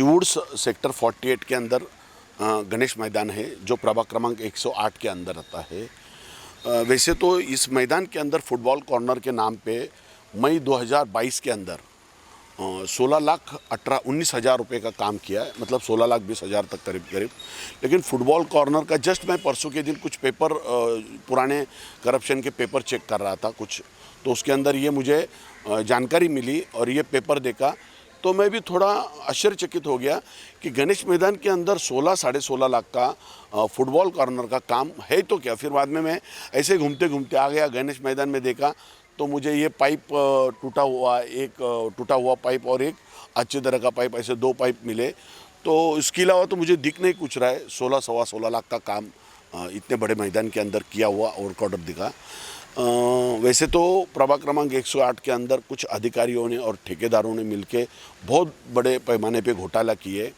सिवुड sector 48 के अंदर गणेश मैदान है जो प्रभाग क्रमांक 108 के अंदर आता है। वैसे तो इस मैदान के अंदर फुटबॉल कॉर्नर के नाम पे मई 2022 के अंदर 16,19,000 रुपये का काम किया है, मतलब 16,20,000 तक करीब। लेकिन फुटबॉल कॉर्नर का जस्ट मैं परसों के दिन कुछ पेपर पुराने करप्शन के पेपर चेक कर रहा था कुछ, तो उसके अंदर ये मुझे जानकारी मिली और ये पेपर देखा तो मैं भी थोड़ा आश्चर्यचकित हो गया कि गणेश मैदान के अंदर 16-16.5 लाख का फुटबॉल कॉर्नर का काम है तो क्या। फिर बाद में मैं ऐसे घूमते घूमते आ गया गणेश मैदान में, देखा तो मुझे ये पाइप टूटा हुआ पाइप और एक अच्छी तरह का पाइप, ऐसे 2 पाइप मिले। तो इसके अलावा तो मुझे दिख नहीं कुछ रहा है। 16-16.5 लाख का काम इतने बड़े मैदान के अंदर किया हुआ और ऑर्डर दिखा। वैसे तो प्रभाग क्रमांक 108 के अंदर कुछ अधिकारियों ने और ठेकेदारों ने मिलके बहुत बड़े पैमाने पे घोटाला किए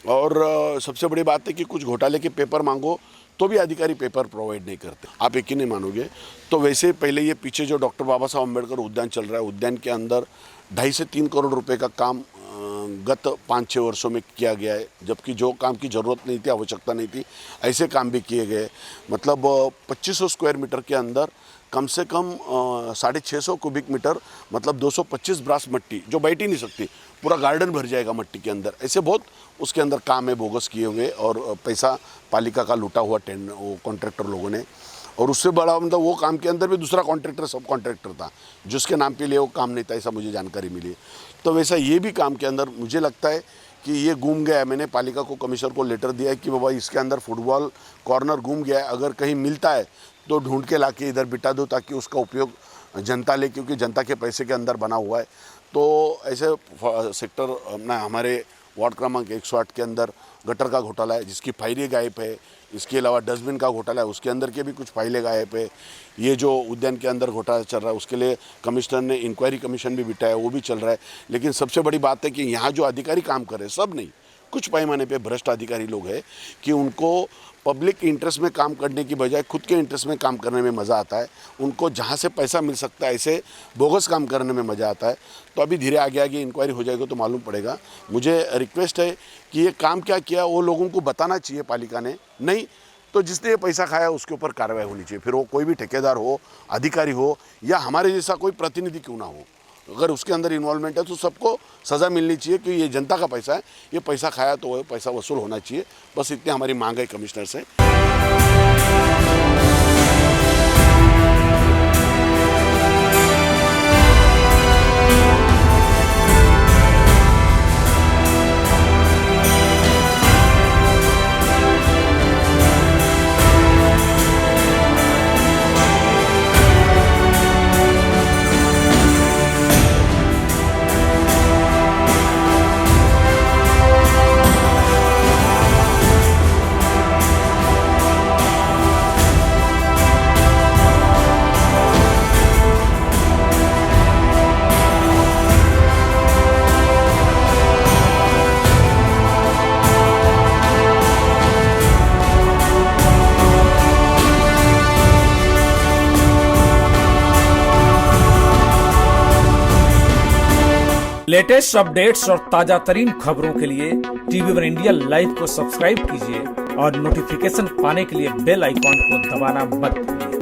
और सबसे बड़ी बात है कि कुछ घोटाले के पेपर मांगो तो भी अधिकारी पेपर प्रोवाइड नहीं करते। आप यकीन नहीं मानोगे। तो वैसे पहले ये पीछे जो डॉक्टर बाबा साहब अम्बेडकर उद्यान चल रहा है, उद्यान के अंदर 2.5 से 3 करोड़ रुपए का काम गत 5-6 वर्षों में किया गया है, जबकि जो काम की ज़रूरत नहीं थी, आवश्यकता नहीं थी, ऐसे काम भी किए गए। मतलब 2500 स्क्वायर मीटर के अंदर कम से कम 650 क्यूबिक मीटर, मतलब 225 ब्रास मट्टी जो बैठ ही नहीं सकती, पूरा गार्डन भर जाएगा मट्टी के अंदर। ऐसे बहुत उसके अंदर काम है बोगस किए हुए और पैसा पालिका का लूटा हुआ वो कॉन्ट्रैक्टर लोगों ने। और उससे बड़ा मतलब वो काम के अंदर भी दूसरा कॉन्ट्रैक्टर सब कॉन्ट्रैक्टर था जिसके नाम पे लिए वो काम नहीं था, ऐसा मुझे जानकारी मिली। तो वैसा ये भी काम के अंदर मुझे लगता है कि ये गुम गया है। मैंने पालिका को, कमिश्नर को लेटर दिया है कि बाबा इसके अंदर फुटबॉल कॉर्नर गुम गया है, अगर कहीं मिलता है तो ढूंढ के ला के इधर बिठा दो ताकि उसका उपयोग जनता ले, क्योंकि जनता के पैसे के अंदर बना हुआ है। तो ऐसे सेक्टर हमारे वार्ड क्रमांक 108 के अंदर गटर का घोटाला है जिसकी फाइलें गायब है। इसके अलावा डस्टबिन का घोटाला है, उसके अंदर के भी कुछ फाइलें गायब है। ये जो उद्यान के अंदर घोटाला चल रहा है उसके लिए कमिश्नर ने इंक्वायरी कमीशन भी बिठाया, वो भी चल रहा है। लेकिन सबसे बड़ी बात है कि यहाँ जो अधिकारी काम कर रहे हैं, सब नहीं, कुछ पैमाने पे भ्रष्ट अधिकारी लोग हैं कि उनको पब्लिक इंटरेस्ट में काम करने की बजाय खुद के इंटरेस्ट में काम करने में मज़ा आता है। उनको जहाँ से पैसा मिल सकता है ऐसे बोगस काम करने में मज़ा आता है। तो अभी धीरे आगे आगे इंक्वायरी हो जाएगी तो मालूम पड़ेगा। मुझे रिक्वेस्ट है कि ये काम क्या किया वो लोगों को बताना चाहिए पालिका ने, नहीं तो जिसने ये पैसा खाया उसके ऊपर कार्रवाई होनी चाहिए। फिर वो कोई भी ठेकेदार हो, अधिकारी हो या हमारे जैसा कोई प्रतिनिधि क्यों ना हो, अगर उसके अंदर इन्वॉल्वमेंट है तो सबको सज़ा मिलनी चाहिए कि ये जनता का पैसा है, ये पैसा खाया तो वो पैसा वसूल होना चाहिए। बस इतनी हमारी मांग है कमिश्नर से। लेटेस्ट अपडेट्स और ताजा तरीन खबरों के लिए TV1 इंडिया लाइव को सब्सक्राइब कीजिए और नोटिफिकेशन पाने के लिए बेल आइकॉन को दबाना मत भूलिए।